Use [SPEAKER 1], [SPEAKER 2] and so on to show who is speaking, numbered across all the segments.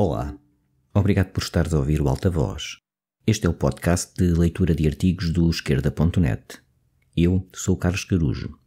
[SPEAKER 1] Olá, obrigado por estares a ouvir o Alta Voz. Este é o podcast de leitura de artigos do Esquerda.net. Eu sou o Carlos Carujo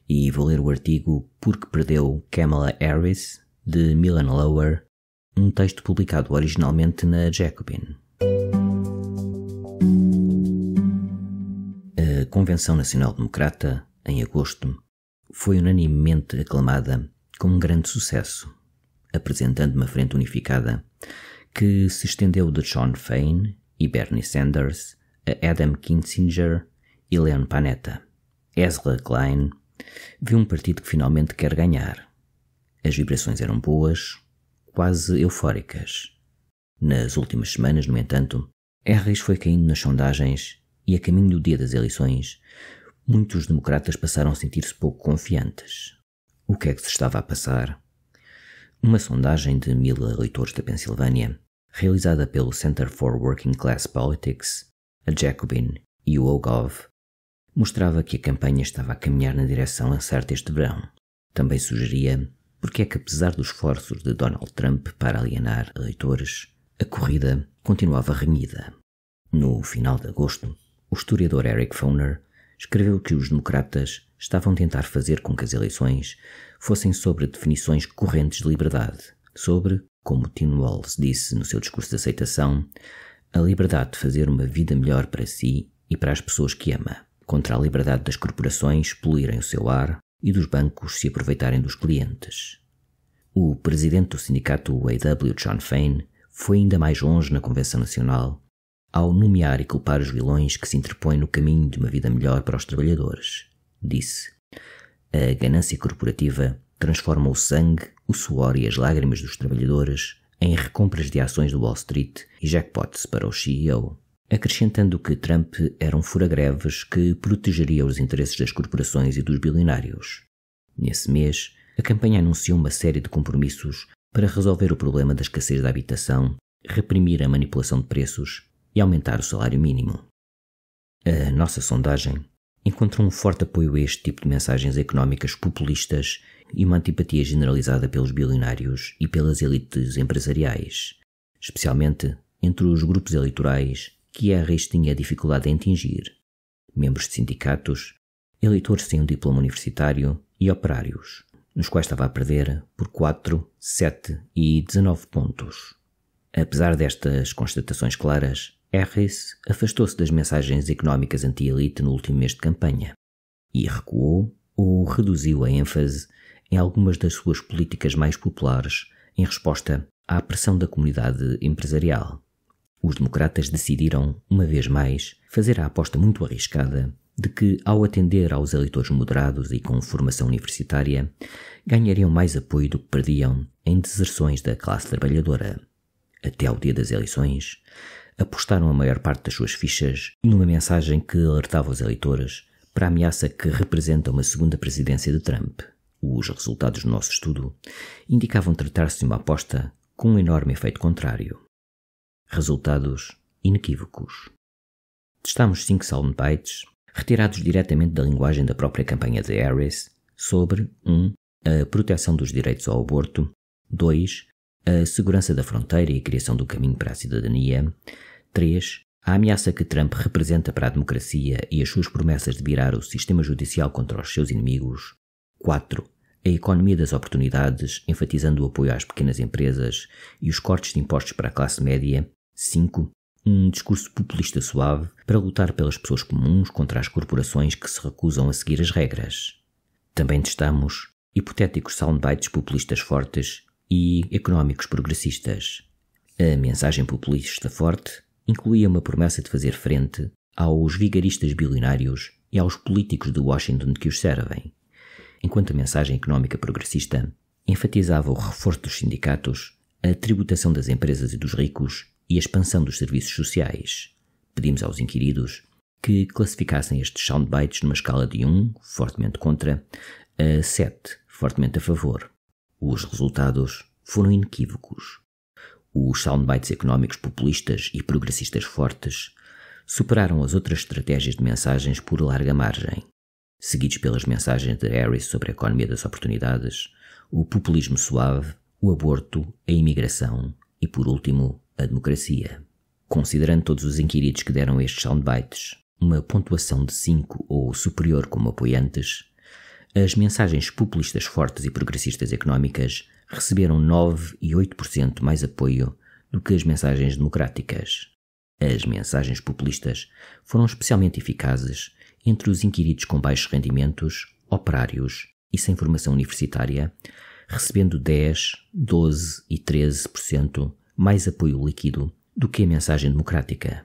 [SPEAKER 1] e vou ler o artigo Por que Perdeu Kamala Harris, de Milan Lower, um texto publicado originalmente na Jacobin. A Convenção Nacional Democrata, em agosto, foi unanimemente aclamada como um grande sucesso, apresentando uma frente unificada que se estendeu de Sean Fein e Bernie Sanders a Adam Kinzinger e Leon Panetta. Ezra Klein viu um partido que finalmente quer ganhar. As vibrações eram boas, quase eufóricas. Nas últimas semanas, no entanto, Harris foi caindo nas sondagens e, a caminho do dia das eleições, muitos democratas passaram a sentir-se pouco confiantes. O que é que se estava a passar? Uma sondagem de 1000 eleitores da Pensilvânia, realizada pelo Center for Working Class Politics, a Jacobin e o YouGov, mostrava que a campanha estava a caminhar na direção certa este verão. Também sugeria porque é que, apesar dos esforços de Donald Trump para alienar eleitores, a corrida continuava renhida. No final de agosto, o historiador Eric Foner escreveu que os democratas estavam a tentar fazer com que as eleições fossem sobre definições correntes de liberdade, sobre, como Tim Walz disse no seu discurso de aceitação, a liberdade de fazer uma vida melhor para si e para as pessoas que ama, contra a liberdade das corporações poluírem o seu ar e dos bancos se aproveitarem dos clientes. O presidente do sindicato UAW, John Fein, foi ainda mais longe na Convenção Nacional ao nomear e culpar os vilões que se interpõem no caminho de uma vida melhor para os trabalhadores. Disse: a ganância corporativa transforma o sangue, o suor e as lágrimas dos trabalhadores em recompras de ações do Wall Street e jackpots para o CEO, acrescentando que Trump era um fura-greves que protegeria os interesses das corporações e dos bilionários. Nesse mês, a campanha anunciou uma série de compromissos para resolver o problema da escassez da habitação, reprimir a manipulação de preços e aumentar o salário mínimo. A nossa sondagem encontrou um forte apoio a este tipo de mensagens económicas populistas e uma antipatia generalizada pelos bilionários e pelas elites empresariais, especialmente entre os grupos eleitorais que Harris tinha dificuldade em atingir: membros de sindicatos, eleitores sem um diploma universitário e operários, nos quais estava a perder por 4, 7 e 19 pontos. Apesar destas constatações claras, Harris afastou-se das mensagens económicas anti-elite no último mês de campanha e recuou ou reduziu a ênfase em algumas das suas políticas mais populares em resposta à pressão da comunidade empresarial. Os democratas decidiram, uma vez mais, fazer a aposta muito arriscada de que, ao atender aos eleitores moderados e com formação universitária, ganhariam mais apoio do que perdiam em deserções da classe trabalhadora. Até ao dia das eleições, apostaram a maior parte das suas fichas numa mensagem que alertava os eleitores para a ameaça que representa uma segunda presidência de Trump. Os resultados do nosso estudo indicavam tratar-se de uma aposta com um enorme efeito contrário. Resultados inequívocos. Testámos 5 soundbites retirados diretamente da linguagem da própria campanha de Harris sobre 1. A proteção dos direitos ao aborto, 2. A segurança da fronteira e a criação do caminho para a cidadania, 3. A ameaça que Trump representa para a democracia e as suas promessas de virar o sistema judicial contra os seus inimigos, 4. A economia das oportunidades, enfatizando o apoio às pequenas empresas e os cortes de impostos para a classe média, 5. Um discurso populista suave para lutar pelas pessoas comuns contra as corporações que se recusam a seguir as regras. Também testamos hipotéticos soundbites populistas fortes e económicos progressistas. A mensagem populista forte incluía uma promessa de fazer frente aos vigaristas bilionários e aos políticos de Washington que os servem, enquanto a mensagem económica progressista enfatizava o reforço dos sindicatos, a tributação das empresas e dos ricos e a expansão dos serviços sociais. Pedimos aos inquiridos que classificassem estes soundbites numa escala de 1, fortemente contra, a 7, fortemente a favor. Os resultados foram inequívocos. Os soundbites económicos populistas e progressistas fortes superaram as outras estratégias de mensagens por larga margem, seguidos pelas mensagens de Harris sobre a economia das oportunidades, o populismo suave, o aborto, a imigração e, por último, a democracia. Considerando todos os inquiridos que deram estes soundbites uma pontuação de 5 ou superior como apoiantes, as mensagens populistas fortes e progressistas económicas receberam 9 e 8% mais apoio do que as mensagens democráticas. As mensagens populistas foram especialmente eficazes entre os inquiridos com baixos rendimentos, operários e sem formação universitária, recebendo 10, 12 e 13% mais apoio líquido do que a mensagem democrática.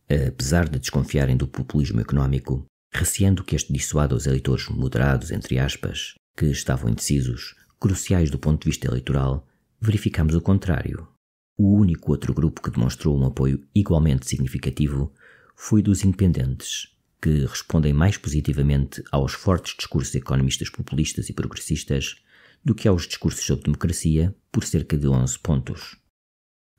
[SPEAKER 1] Apesar de desconfiarem do populismo económico, receando que este dissuada os eleitores moderados, entre aspas, que estavam indecisos, cruciais do ponto de vista eleitoral, verificamos o contrário. O único outro grupo que demonstrou um apoio igualmente significativo foi dos independentes, que respondem mais positivamente aos fortes discursos economistas populistas e progressistas do que aos discursos sobre democracia, por cerca de 11 pontos.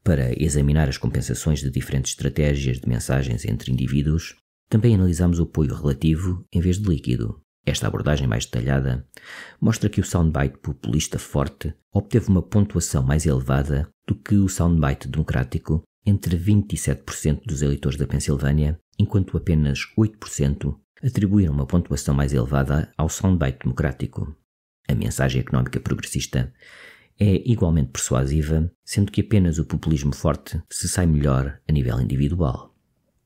[SPEAKER 1] Para examinar as compensações de diferentes estratégias de mensagens entre indivíduos, também analisamos o apoio relativo em vez de líquido. Esta abordagem mais detalhada mostra que o soundbite populista forte obteve uma pontuação mais elevada do que o soundbite democrático entre 27% dos eleitores da Pensilvânia, enquanto apenas 8% atribuíram uma pontuação mais elevada ao soundbite democrático. A mensagem económica progressista é igualmente persuasiva, sendo que apenas o populismo forte se sai melhor a nível individual.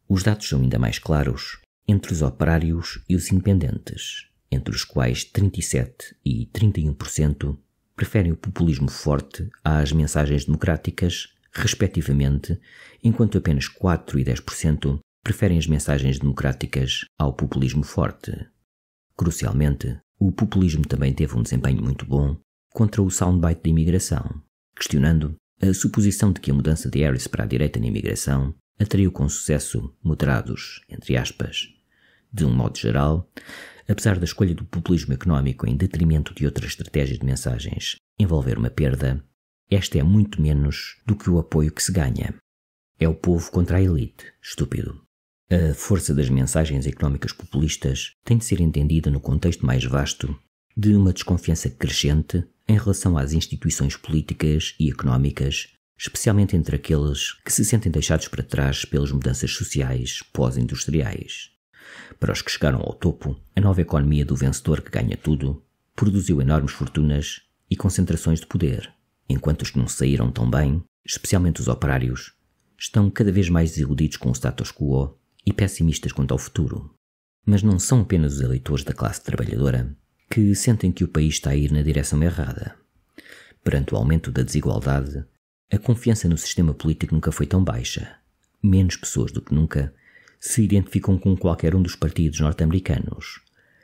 [SPEAKER 1] Os dados são ainda mais claros entre os operários e os independentes, entre os quais 37% e 31% preferem o populismo forte às mensagens democráticas, respectivamente, enquanto apenas 4% e 10% preferem as mensagens democráticas ao populismo forte. Crucialmente, o populismo também teve um desempenho muito bom contra o soundbite da imigração, questionando a suposição de que a mudança de Harris para a direita na imigração atraiu com sucesso moderados, entre aspas. De um modo geral, apesar da escolha do populismo económico em detrimento de outras estratégias de mensagens envolver uma perda, esta é muito menos do que o apoio que se ganha. É o povo contra a elite, estúpido. A força das mensagens económicas populistas tem de ser entendida no contexto mais vasto de uma desconfiança crescente em relação às instituições políticas e económicas, especialmente entre aqueles que se sentem deixados para trás pelas mudanças sociais pós-industriais. Para os que chegaram ao topo, a nova economia do vencedor que ganha tudo produziu enormes fortunas e concentrações de poder, enquanto os que não saíram tão bem, especialmente os operários, estão cada vez mais desiludidos com o status quo e pessimistas quanto ao futuro. Mas não são apenas os eleitores da classe trabalhadora que sentem que o país está a ir na direção errada. Perante o aumento da desigualdade, a confiança no sistema político nunca foi tão baixa. Menos pessoas do que nunca se identificam com qualquer um dos partidos norte-americanos.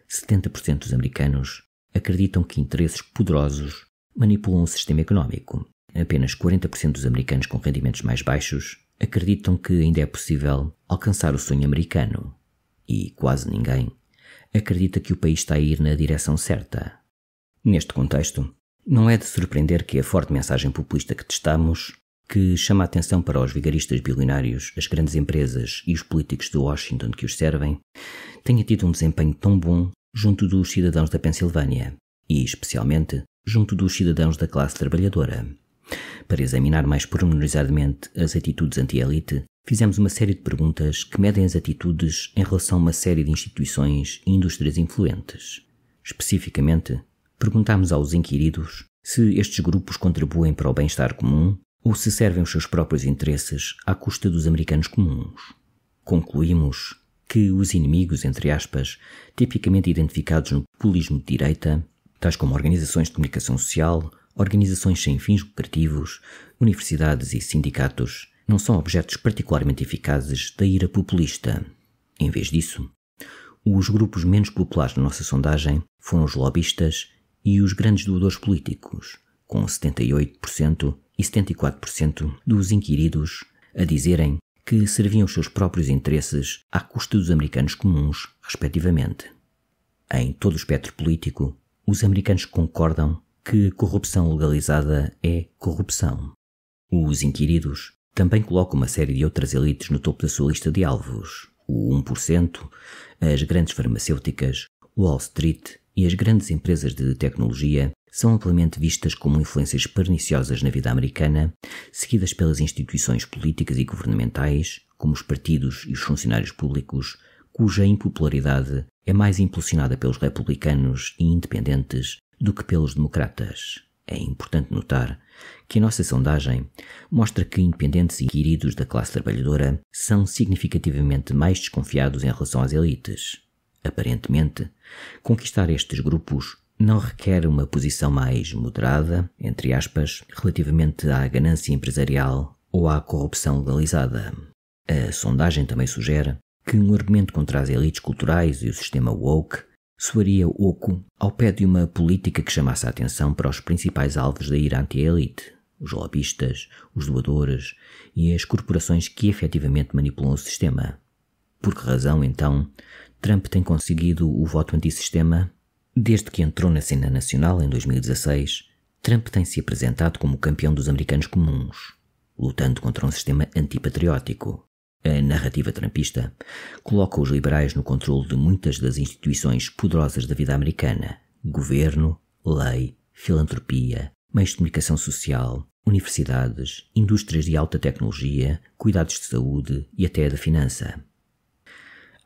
[SPEAKER 1] 70% dos americanos acreditam que interesses poderosos manipulam o sistema económico. Apenas 40% dos americanos com rendimentos mais baixos acreditam que ainda é possível alcançar o sonho americano. E quase ninguém acredita que o país está a ir na direção certa. Neste contexto, não é de surpreender que a forte mensagem populista que testamos, que chama a atenção para os vigaristas bilionários, as grandes empresas e os políticos de Washington que os servem, tenha tido um desempenho tão bom junto dos cidadãos da Pensilvânia e, especialmente, junto dos cidadãos da classe trabalhadora. Para examinar mais pormenorizadamente as atitudes anti-elite, fizemos uma série de perguntas que medem as atitudes em relação a uma série de instituições e indústrias influentes. Especificamente, perguntámos aos inquiridos se estes grupos contribuem para o bem-estar comum ou se servem os seus próprios interesses à custa dos americanos comuns. Concluímos que os inimigos, entre aspas, tipicamente identificados no populismo de direita, tais como organizações de comunicação social, organizações sem fins lucrativos, universidades e sindicatos, não são objetos particularmente eficazes da ira populista. Em vez disso, os grupos menos populares na nossa sondagem foram os lobistas e os grandes doadores políticos, com 78% e 74% dos inquiridos a dizerem que serviam os seus próprios interesses à custa dos americanos comuns, respectivamente. Em todo o espectro político, os americanos concordam que corrupção legalizada é corrupção. Os inquiridos também colocam uma série de outras elites no topo da sua lista de alvos: o 1%, as grandes farmacêuticas, Wall Street e as grandes empresas de tecnologia, são amplamente vistas como influências perniciosas na vida americana, seguidas pelas instituições políticas e governamentais, como os partidos e os funcionários públicos, cuja impopularidade é mais impulsionada pelos republicanos e independentes do que pelos democratas. É importante notar que a nossa sondagem mostra que independentes e queridos da classe trabalhadora são significativamente mais desconfiados em relação às elites. Aparentemente, conquistar estes grupos não requer uma posição mais moderada, entre aspas, relativamente à ganância empresarial ou à corrupção legalizada. A sondagem também sugere que um argumento contra as elites culturais e o sistema woke soaria oco ao pé de uma política que chamasse a atenção para os principais alvos da ira anti-elite, os lobistas, os doadores e as corporações que efetivamente manipulam o sistema. Por que razão, então, Trump tem conseguido o voto antissistema? Desde que entrou na cena nacional em 2016, Trump tem se apresentado como o campeão dos americanos comuns, lutando contra um sistema antipatriótico. A narrativa trumpista coloca os liberais no controle de muitas das instituições poderosas da vida americana: governo, lei, filantropia, meios de comunicação social, universidades, indústrias de alta tecnologia, cuidados de saúde e até da finança.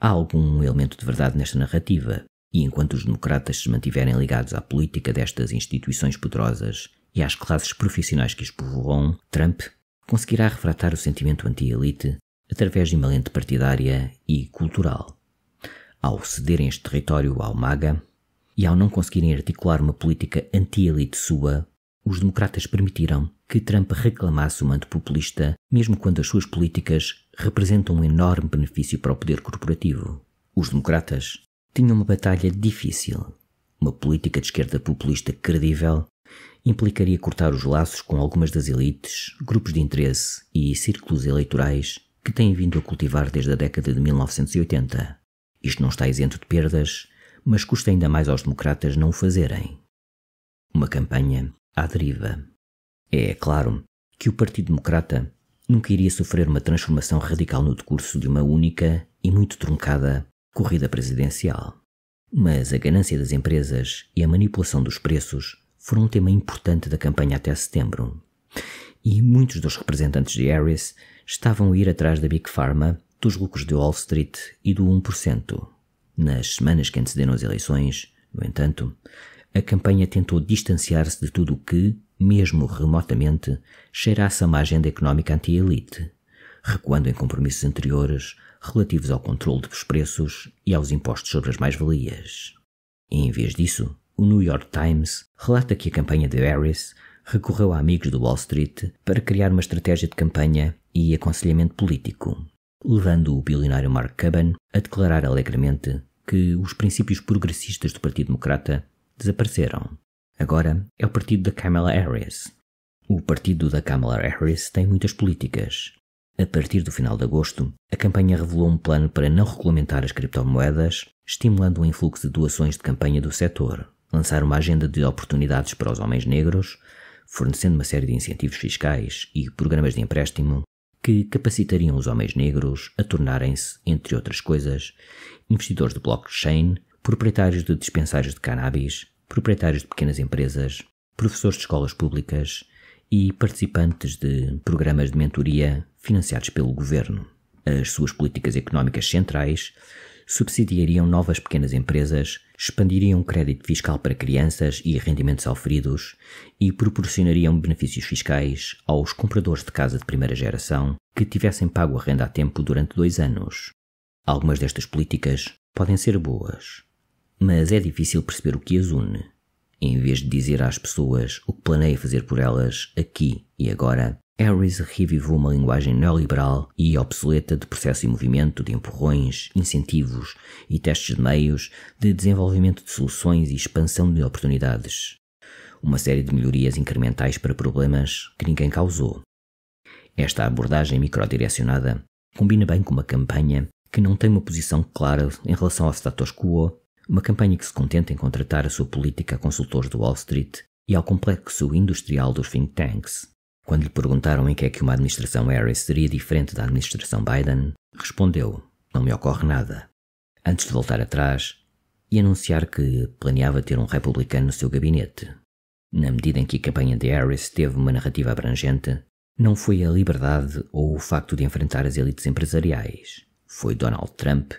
[SPEAKER 1] Há algum elemento de verdade nesta narrativa, e enquanto os democratas se mantiverem ligados à política destas instituições poderosas e às classes profissionais que as povoam, Trump conseguirá refratar o sentimento anti-elite através de uma lente partidária e cultural. Ao cederem este território ao MAGA e ao não conseguirem articular uma política anti-elite sua, os democratas permitiram que Trump reclamasse o manto populista, mesmo quando as suas políticas representam um enorme benefício para o poder corporativo. Os democratas tinham uma batalha difícil. Uma política de esquerda populista credível implicaria cortar os laços com algumas das elites, grupos de interesse e círculos eleitorais que têm vindo a cultivar desde a década de 1980. Isto não está isento de perdas, mas custa ainda mais aos democratas não o fazerem. Uma campanha à deriva. É claro que o Partido Democrata nunca iria sofrer uma transformação radical no decurso de uma única e muito truncada corrida presidencial. Mas a ganância das empresas e a manipulação dos preços foram um tema importante da campanha até setembro. E muitos dos representantes de Harris estavam a ir atrás da Big Pharma, dos lucros de Wall Street e do 1%. Nas semanas que antecederam as eleições, no entanto, a campanha tentou distanciar-se de tudo o que, mesmo remotamente, cheirasse a uma agenda económica anti-elite, recuando em compromissos anteriores relativos ao controle dos preços e aos impostos sobre as mais-valias. Em vez disso, o New York Times relata que a campanha de Harris recorreu a amigos do Wall Street para criar uma estratégia de campanha e aconselhamento político, levando o bilionário Mark Cuban a declarar alegremente que os princípios progressistas do Partido Democrata desapareceram. Agora é o partido da Kamala Harris. O partido da Kamala Harris tem muitas políticas. A partir do final de agosto, a campanha revelou um plano para não regulamentar as criptomoedas, estimulando o influxo de doações de campanha do setor, lançar uma agenda de oportunidades para os homens negros, fornecendo uma série de incentivos fiscais e programas de empréstimo que capacitariam os homens negros a tornarem-se, entre outras coisas, investidores de blockchain, proprietários de dispensários de cannabis, proprietários de pequenas empresas, professores de escolas públicas e participantes de programas de mentoria financiados pelo governo. As suas políticas económicas centrais subsidiariam novas pequenas empresas, expandiriam crédito fiscal para crianças e rendimentos auferidos e proporcionariam benefícios fiscais aos compradores de casa de primeira geração que tivessem pago a renda a tempo durante 2 anos. Algumas destas políticas podem ser boas, mas é difícil perceber o que as une. Em vez de dizer às pessoas o que planeia fazer por elas aqui e agora, Harris reviveu uma linguagem neoliberal e obsoleta de processo e movimento, de empurrões, incentivos e testes de meios, de desenvolvimento de soluções e expansão de oportunidades. Uma série de melhorias incrementais para problemas que ninguém causou. Esta abordagem microdirecionada combina bem com uma campanha que não tem uma posição clara em relação ao status quo, uma campanha que se contenta em contratar a sua política a consultores do Wall Street e ao complexo industrial dos think tanks. Quando lhe perguntaram em que é que uma administração Harris seria diferente da administração Biden, respondeu: "Não me ocorre nada", antes de voltar atrás e anunciar que planeava ter um republicano no seu gabinete. Na medida em que a campanha de Harris teve uma narrativa abrangente, não foi a liberdade ou o facto de enfrentar as elites empresariais. Foi Donald Trump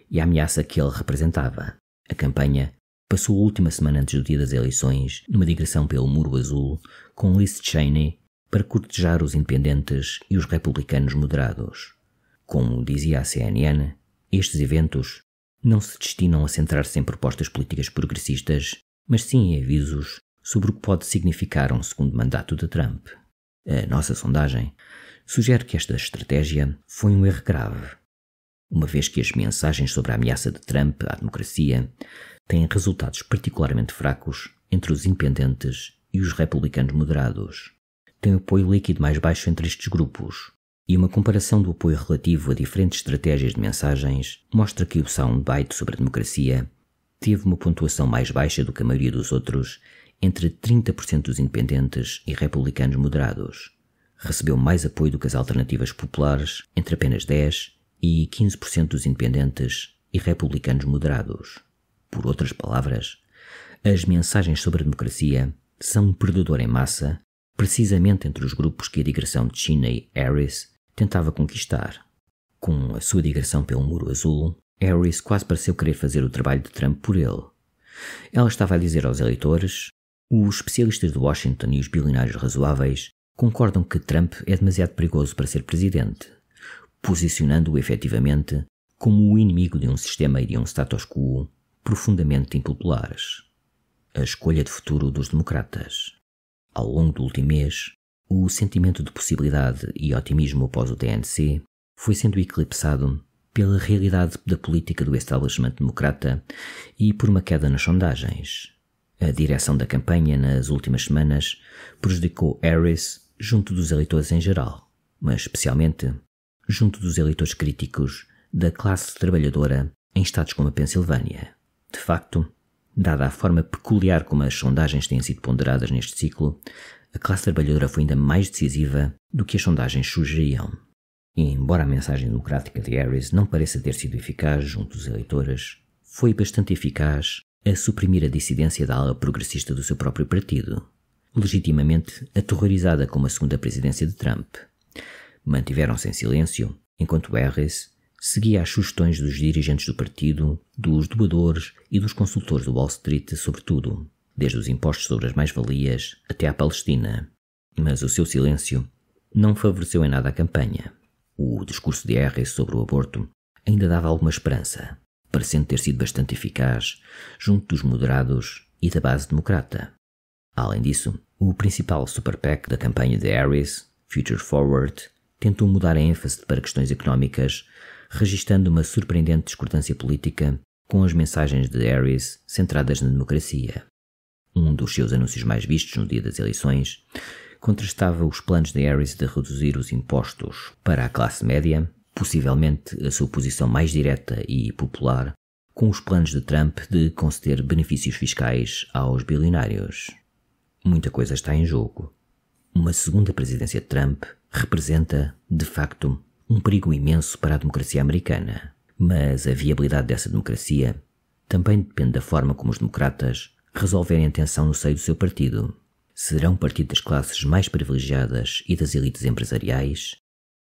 [SPEAKER 1] e a ameaça que ele representava. A campanha passou a última semana antes do dia das eleições numa digressão pelo Muro Azul com Liz Cheney para cortejar os independentes e os republicanos moderados. Como dizia a CNN, estes eventos não se destinam a centrar-se em propostas políticas progressistas, mas sim em avisos sobre o que pode significar um segundo mandato de Trump. A nossa sondagem sugere que esta estratégia foi um erro grave, uma vez que as mensagens sobre a ameaça de Trump à democracia têm resultados particularmente fracos entre os independentes e os republicanos moderados. Tem apoio líquido mais baixo entre estes grupos, e uma comparação do apoio relativo a diferentes estratégias de mensagens mostra que o soundbite sobre a democracia teve uma pontuação mais baixa do que a maioria dos outros entre 30% dos independentes e republicanos moderados. Recebeu mais apoio do que as alternativas populares entre apenas 10% e 15% dos independentes e republicanos moderados. Por outras palavras, as mensagens sobre a democracia são um perdedor em massa precisamente entre os grupos que a digressão de Cheney-Harris tentava conquistar. Com a sua digressão pelo Muro Azul, Harris quase pareceu querer fazer o trabalho de Trump por ele. Ela estava a dizer aos eleitores: os especialistas de Washington e os bilionários razoáveis concordam que Trump é demasiado perigoso para ser presidente, posicionando-o efetivamente como o inimigo de um sistema e de um status quo profundamente impopulares. A escolha de futuro dos democratas. Ao longo do último mês, o sentimento de possibilidade e otimismo após o DNC foi sendo eclipsado pela realidade da política do establishment democrata e por uma queda nas sondagens. A direção da campanha nas últimas semanas prejudicou Harris junto dos eleitores em geral, mas especialmente junto dos eleitores críticos da classe trabalhadora em estados como a Pensilvânia. De facto, dada a forma peculiar como as sondagens têm sido ponderadas neste ciclo, a classe trabalhadora foi ainda mais decisiva do que as sondagens sugeriam. E, embora a mensagem democrática de Harris não pareça ter sido eficaz junto dos eleitores, foi bastante eficaz a suprimir a dissidência da ala progressista do seu próprio partido, legitimamente aterrorizada com a segunda presidência de Trump. Mantiveram-se em silêncio, enquanto Harris seguia as sugestões dos dirigentes do partido, dos doadores e dos consultores do Wall Street sobre tudo, desde os impostos sobre as mais-valias até à Palestina. Mas o seu silêncio não favoreceu em nada a campanha. O discurso de Harris sobre o aborto ainda dava alguma esperança, parecendo ter sido bastante eficaz junto dos moderados e da base democrata. Além disso, o principal super PAC da campanha de Harris, Future Forward, tentou mudar a ênfase para questões económicas, registando uma surpreendente discordância política com as mensagens de Harris centradas na democracia. Um dos seus anúncios mais vistos no dia das eleições contrastava os planos de Harris de reduzir os impostos para a classe média, possivelmente a sua posição mais direta e popular, com os planos de Trump de conceder benefícios fiscais aos bilionários. Muita coisa está em jogo. Uma segunda presidência de Trump representa, de facto, um perigo imenso para a democracia americana. Mas a viabilidade dessa democracia também depende da forma como os democratas resolverem a tensão no seio do seu partido. Serão um partido das classes mais privilegiadas e das elites empresariais,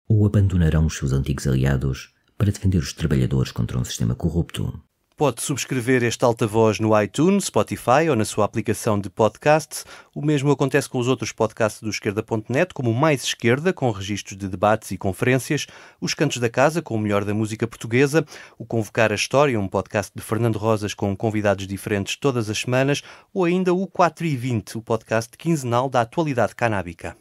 [SPEAKER 1] ou abandonarão os seus antigos aliados para defender os trabalhadores contra um sistema corrupto?
[SPEAKER 2] Pode subscrever este Altavoz no iTunes, Spotify ou na sua aplicação de podcast. O mesmo acontece com os outros podcasts do Esquerda.net, como o Mais Esquerda, com registros de debates e conferências, Os Cantos da Casa, com o melhor da música portuguesa, o Convocar a História, um podcast de Fernando Rosas com convidados diferentes todas as semanas, ou ainda o 4 e 20, o podcast quinzenal da atualidade canábica.